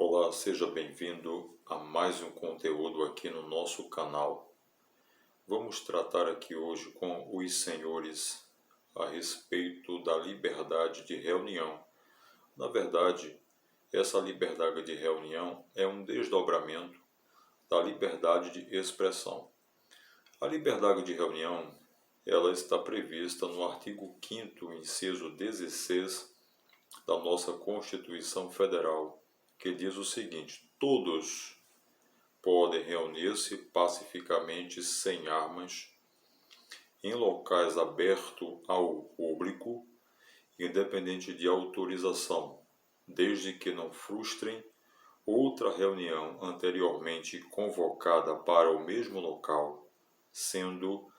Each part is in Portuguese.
Olá, seja bem-vindo a mais um conteúdo aqui no nosso canal. Vamos tratar aqui hoje com os senhores a respeito da liberdade de reunião. Na verdade, essa liberdade de reunião é um desdobramento da liberdade de expressão. A liberdade de reunião, ela está prevista no artigo 5º, inciso 16 da nossa Constituição Federal, que diz o seguinte: todos podem reunir-se pacificamente sem armas em locais abertos ao público, independente de autorização, desde que não frustrem outra reunião anteriormente convocada para o mesmo local, sendo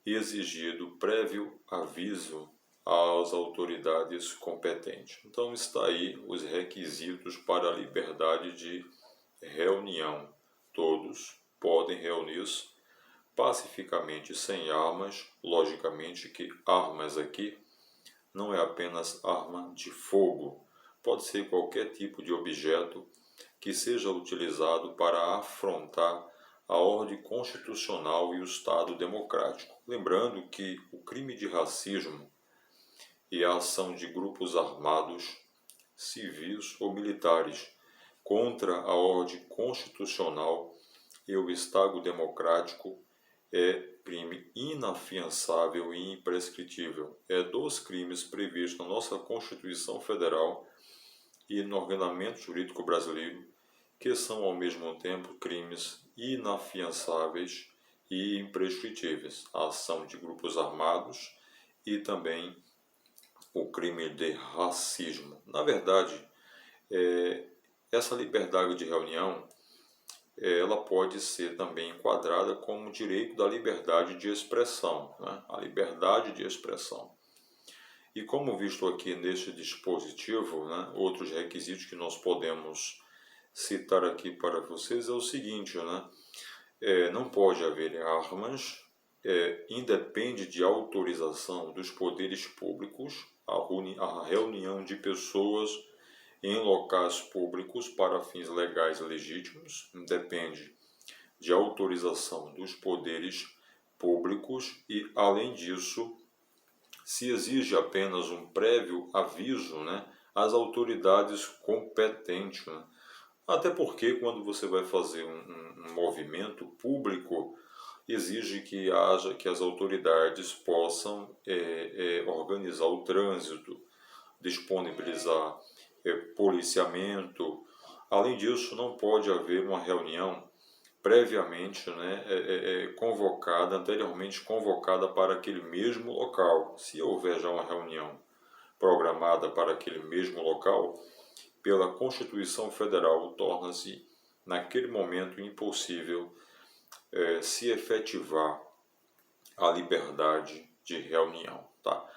exigido prévio aviso às autoridades competentes. Então está aí os requisitos para a liberdade de reunião. Todos podem reunir-se pacificamente sem armas. Logicamente que armas aqui não é apenas arma de fogo, pode ser qualquer tipo de objeto que seja utilizado para afrontar a ordem constitucional e o Estado democrático. Lembrando que o crime de racismo e a ação de grupos armados, civis ou militares contra a ordem constitucional e o Estado democrático é crime inafiançável e imprescritível. É dos crimes previstos na nossa Constituição Federal e no ordenamento jurídico brasileiro, que são ao mesmo tempo crimes inafiançáveis e imprescritíveis. A ação de grupos armados e também o crime de racismo. Na verdade, essa liberdade de reunião ela pode ser também enquadrada como direito da liberdade de expressão, né? A liberdade de expressão. E como visto aqui neste dispositivo, né, outros requisitos que nós podemos citar aqui para vocês é o seguinte, né? Não pode haver armas, independe de autorização dos poderes públicos, a reunião de pessoas em locais públicos para fins legais legítimos, depende de autorização dos poderes públicos e, além disso, se exige apenas um prévio aviso, né, às autoridades competentes, né? Até porque quando você vai fazer um movimento público, exige que as autoridades possam organizar o trânsito, disponibilizar policiamento. Além disso, não pode haver uma reunião previamente, né, anteriormente convocada para aquele mesmo local. Se houver já uma reunião programada para aquele mesmo local, pela Constituição Federal, torna-se, naquele momento, impossível se efetivar a liberdade de reunião. Tá?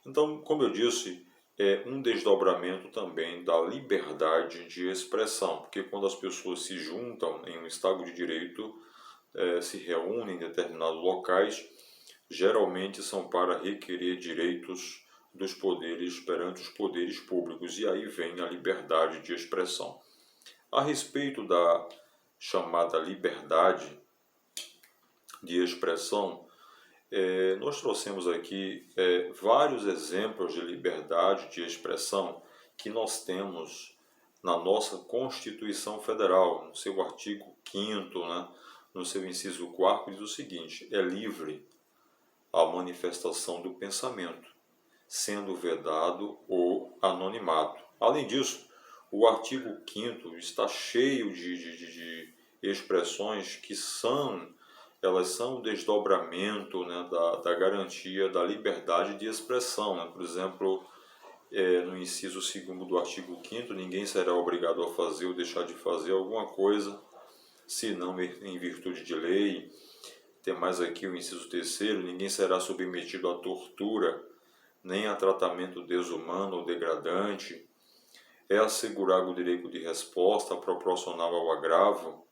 Então, como eu disse, é um desdobramento também da liberdade de expressão, porque quando as pessoas se juntam em um Estado de Direito, se reúnem em determinados locais, geralmente são para requerer direitos dos poderes perante os poderes públicos, e aí vem a liberdade de expressão. A respeito da chamada liberdade de expressão, nós trouxemos aqui vários exemplos de liberdade de expressão que nós temos na nossa Constituição Federal, no seu artigo 5º, né, no seu inciso 4º, diz o seguinte: é livre a manifestação do pensamento, sendo vedado o anonimato. Além disso, o artigo 5º está cheio de expressões que elas são o desdobramento, né, da garantia da liberdade de expressão, né? Por exemplo, no inciso 2º do artigo 5º, ninguém será obrigado a fazer ou deixar de fazer alguma coisa, senão em virtude de lei. Tem mais aqui o inciso 3º, ninguém será submetido à tortura, nem a tratamento desumano ou degradante. É assegurado o direito de resposta proporcional ao agravo,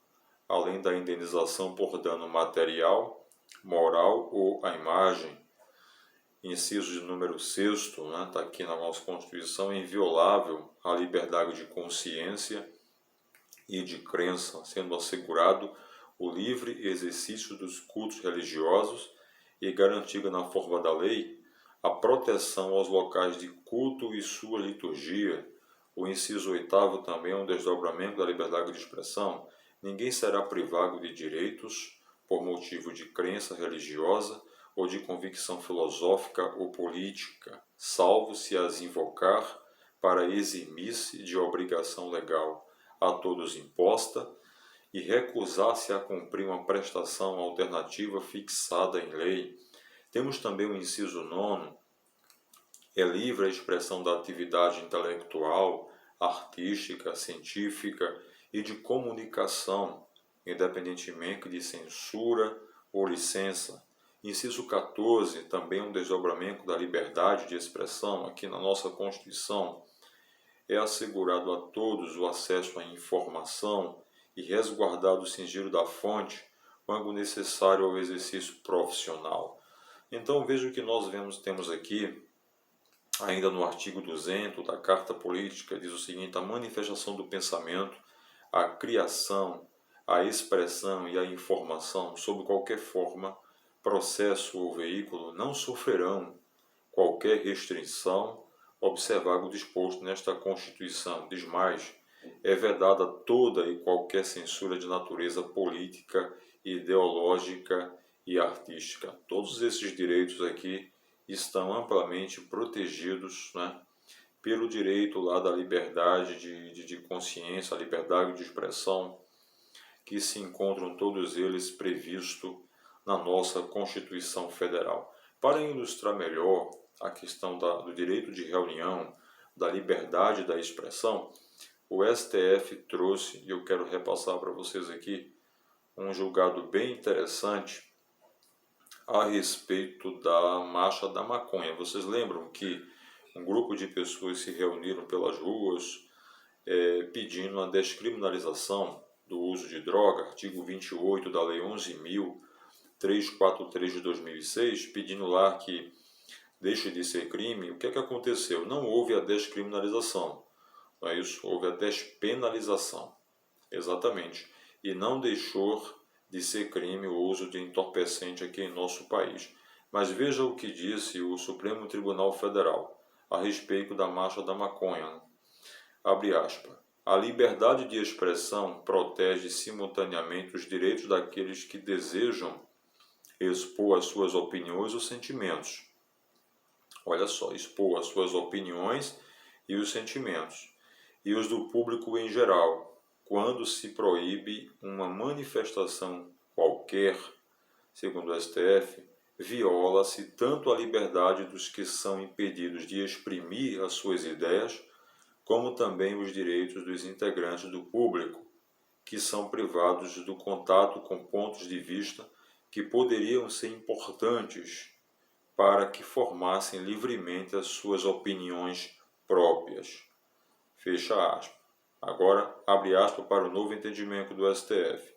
além da indenização por dano material, moral ou à imagem. Inciso de número 6º, está aqui na nossa Constituição: é inviolável a liberdade de consciência, e de crença, sendo assegurado o livre exercício dos cultos religiosos e garantida na forma da lei a proteção aos locais de culto e sua liturgia. O inciso 8º também é um desdobramento da liberdade de expressão. Ninguém será privado de direitos por motivo de crença religiosa ou de convicção filosófica ou política, salvo se as invocar para eximir-se de obrigação legal a todos imposta e recusar-se a cumprir uma prestação alternativa fixada em lei. Temos também o inciso 9º, é livre a expressão da atividade intelectual, artística, científica e de comunicação, independentemente de censura ou licença. Inciso 14, também um desdobramento da liberdade de expressão, aqui na nossa Constituição, é assegurado a todos o acesso à informação e resguardado o sigilo da fonte quando necessário ao exercício profissional. Então veja o que nós temos aqui, ainda no artigo 200 da Carta Política, diz o seguinte: a manifestação do pensamento, a criação, a expressão e a informação, sob qualquer forma, processo ou veículo, não sofrerão qualquer restrição, observado o disposto nesta Constituição. Diz mais, é vedada toda e qualquer censura de natureza política, ideológica e artística. Todos esses direitos aqui estão amplamente protegidos, né, pelo direito lá da liberdade de consciência, a liberdade de expressão, que se encontram todos eles previstos na nossa Constituição Federal. Para ilustrar melhor a questão do direito de reunião, da liberdade da expressão, o STF trouxe, e eu quero repassar para vocês aqui, um julgado bem interessante a respeito da marcha da maconha. Vocês lembram que um grupo de pessoas se reuniram pelas ruas pedindo a descriminalização do uso de droga, artigo 28 da Lei 11.343 de 2006, pedindo lá que deixe de ser crime. O que é que aconteceu? Não houve a descriminalização, não é isso? Houve a despenalização, exatamente, e não deixou de ser crime o uso de entorpecente aqui em nosso país. Mas veja o que disse o Supremo Tribunal Federal a respeito da marcha da maconha. Abre aspas. A liberdade de expressão protege simultaneamente os direitos daqueles que desejam expor as suas opiniões ou sentimentos. Olha só, expor as suas opiniões e os sentimentos, e os do público em geral, quando se proíbe uma manifestação qualquer, segundo o STF, viola-se tanto a liberdade dos que são impedidos de exprimir as suas ideias, como também os direitos dos integrantes do público, que são privados do contato com pontos de vista que poderiam ser importantes para que formassem livremente as suas opiniões próprias. Fecha aspas. Agora, abre aspas para o novo entendimento do STF.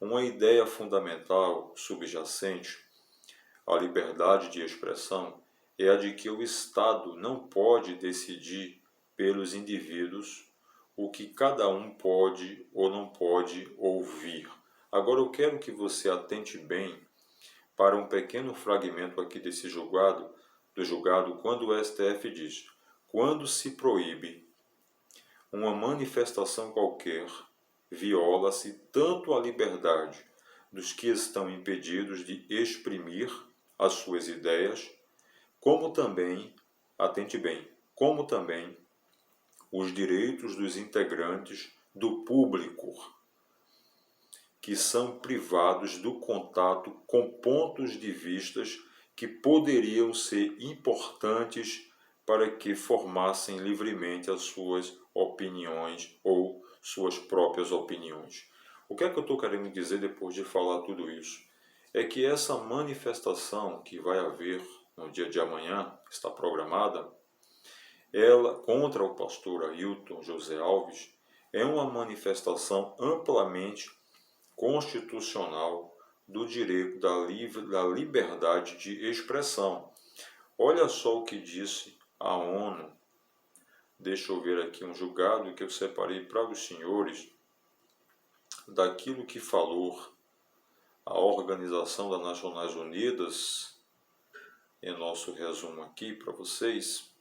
Uma ideia fundamental subjacente à liberdade de expressão é a de que o Estado não pode decidir pelos indivíduos o que cada um pode ou não pode ouvir. Agora eu quero que você atente bem para um pequeno fragmento aqui desse julgado, quando o STF diz: quando se proíbe uma manifestação qualquer, viola-se tanto a liberdade dos que estão impedidos de exprimir as suas ideias, como também, atente bem, como também os direitos dos integrantes do público, que são privados do contato com pontos de vistas que poderiam ser importantes para que formassem livremente as suas opiniões ou suas próprias opiniões. O que é que eu estou querendo dizer depois de falar tudo isso? É que essa manifestação que vai haver no dia de amanhã, está programada, ela contra o pastor Ailton José Alves, é uma manifestação amplamente constitucional do direito da liberdade de expressão. Olha só o que disse a ONU. Deixa eu ver aqui um julgado que eu separei para os senhores. daquilo que falou a Organização das Nações Unidas, em nosso resumo aqui para vocês.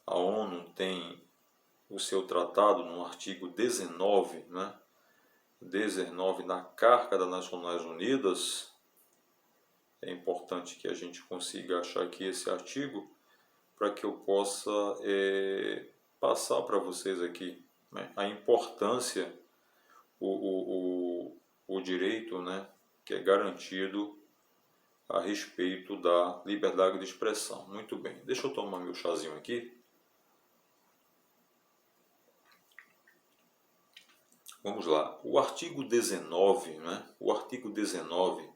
A ONU tem o seu tratado no artigo 19, né? 19 na Carta das Nações Unidas. É importante que a gente consiga achar aqui esse artigo para que eu possa passar para vocês aqui, né, a importância, o direito, né, que é garantido a respeito da liberdade de expressão. Muito bem, deixa eu tomar meu chazinho aqui. Vamos lá, o artigo 19, né, o artigo 19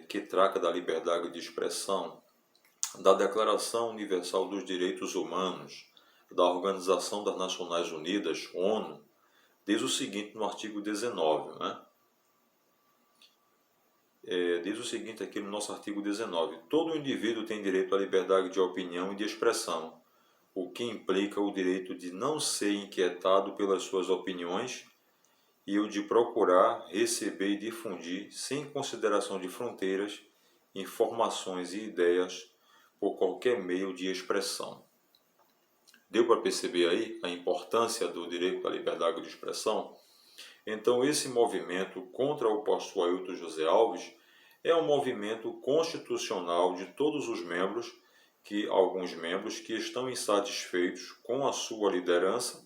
que trata da liberdade de expressão, da Declaração Universal dos Direitos Humanos, da Organização das Nações Unidas, ONU, diz o seguinte no artigo 19, né? Diz o seguinte aqui no nosso artigo 19: todo indivíduo tem direito à liberdade de opinião e de expressão, o que implica o direito de não ser inquietado pelas suas opiniões e o de procurar, receber e difundir, sem consideração de fronteiras, informações e ideias por qualquer meio de expressão. Deu para perceber aí a importância do direito à liberdade de expressão? Então, esse movimento contra o pastor Ailton José Alves é um movimento constitucional de todos os membros, alguns membros que estão insatisfeitos com a sua liderança,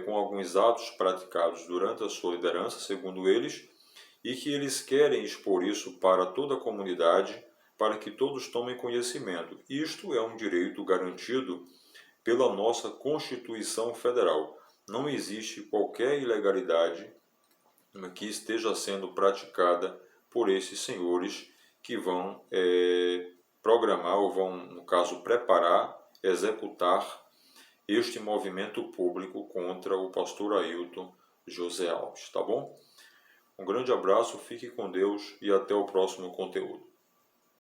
com alguns atos praticados durante a sua liderança, segundo eles, e que eles querem expor isso para toda a comunidade, para que todos tomem conhecimento. Isto é um direito garantido pela nossa Constituição Federal. Não existe qualquer ilegalidade que esteja sendo praticada por esses senhores que vão programar, ou vão, no caso, preparar, executar este movimento público contra o pastor Ailton José Alves, tá bom? Um grande abraço, fique com Deus e até o próximo conteúdo.